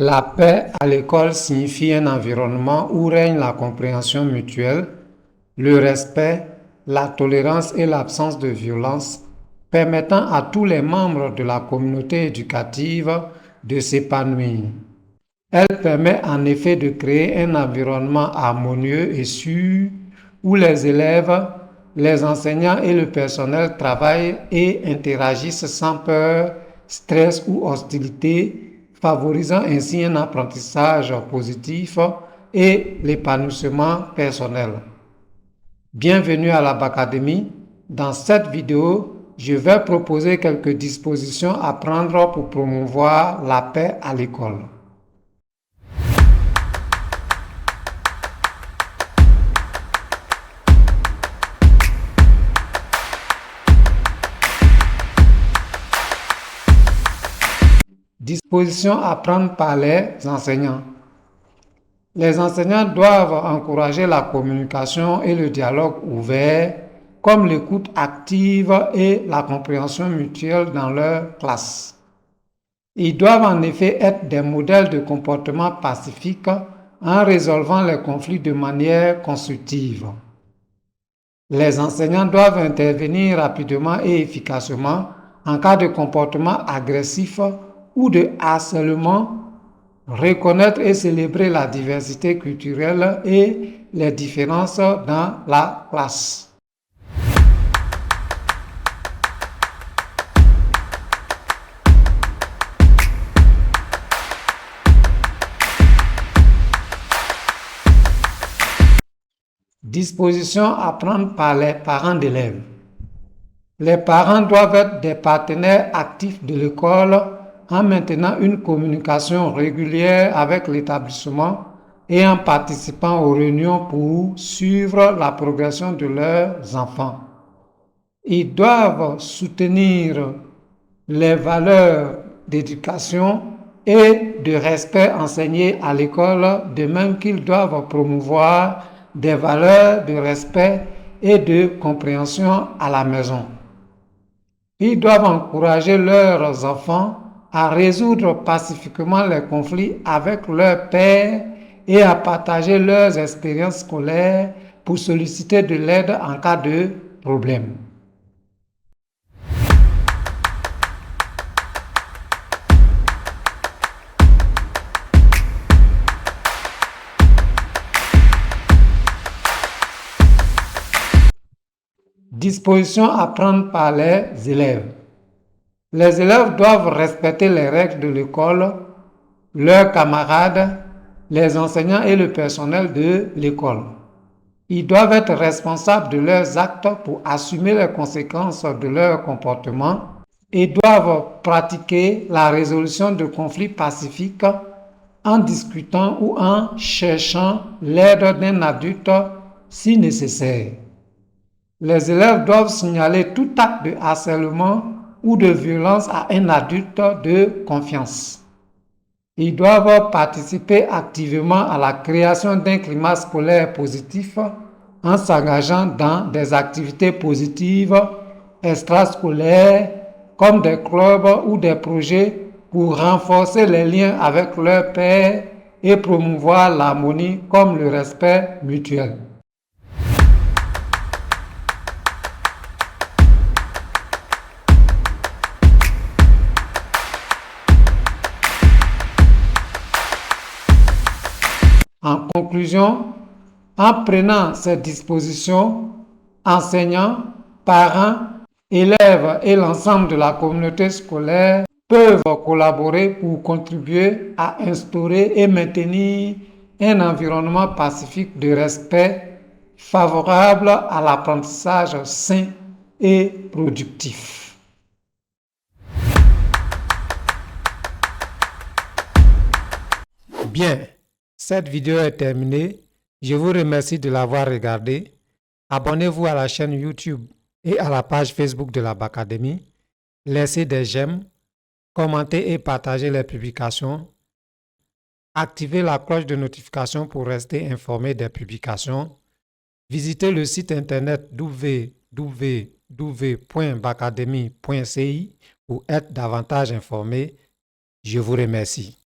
La paix à l'école signifie un environnement où règne la compréhension mutuelle, le respect, la tolérance et l'absence de violence, permettant à tous les membres de la communauté éducative de s'épanouir. Elle permet en effet de créer un environnement harmonieux et sûr où les élèves, les enseignants et le personnel travaillent et interagissent sans peur, stress ou hostilité, favorisant ainsi un apprentissage positif et l'épanouissement personnel. Bienvenue à la Bacadémie. Dans cette vidéo, je vais proposer quelques dispositions à prendre pour promouvoir la paix à l'école. Dispositions à prendre par les enseignants. Les enseignants doivent encourager la communication et le dialogue ouvert, comme l'écoute active et la compréhension mutuelle dans leur classe. Ils doivent en effet être des modèles de comportement pacifique en résolvant les conflits de manière constructive. Les enseignants doivent intervenir rapidement et efficacement en cas de comportement agressif ou de harcèlement, reconnaître et célébrer la diversité culturelle et les différences dans la classe. Dispositions à prendre par les parents d'élèves. Les parents doivent être des partenaires actifs de l'école en maintenant une communication régulière avec l'établissement et en participant aux réunions pour suivre la progression de leurs enfants. Ils doivent soutenir les valeurs d'éducation et de respect enseignées à l'école, de même qu'ils doivent promouvoir des valeurs de respect et de compréhension à la maison. Ils doivent encourager leurs enfants à résoudre pacifiquement les conflits avec leurs pairs et à partager leurs expériences scolaires pour solliciter de l'aide en cas de problème. Dispositions à prendre par les élèves. Les élèves doivent respecter les règles de l'école, leurs camarades, les enseignants et le personnel de l'école. Ils doivent être responsables de leurs actes pour assumer les conséquences de leur comportement et doivent pratiquer la résolution de conflits pacifiques en discutant ou en cherchant l'aide d'un adulte si nécessaire. Les élèves doivent signaler tout acte de harcèlement ou de violence à un adulte de confiance. Ils doivent participer activement à la création d'un climat scolaire positif en s'engageant dans des activités positives extrascolaires comme des clubs ou des projets pour renforcer les liens avec leurs pairs et promouvoir l'harmonie comme le respect mutuel. En conclusion, en prenant ces dispositions, enseignants, parents, élèves et l'ensemble de la communauté scolaire peuvent collaborer pour contribuer à instaurer et maintenir un environnement pacifique de respect favorable à l'apprentissage sain et productif. Bien. Cette vidéo est terminée. Je vous remercie de l'avoir regardée. Abonnez-vous à la chaîne YouTube et à la page Facebook de la Bacadémie. Laissez des j'aime, commentez et partagez les publications. Activez la cloche de notification pour rester informé des publications. Visitez le site internet www.bacademy.ci pour être davantage informé. Je vous remercie.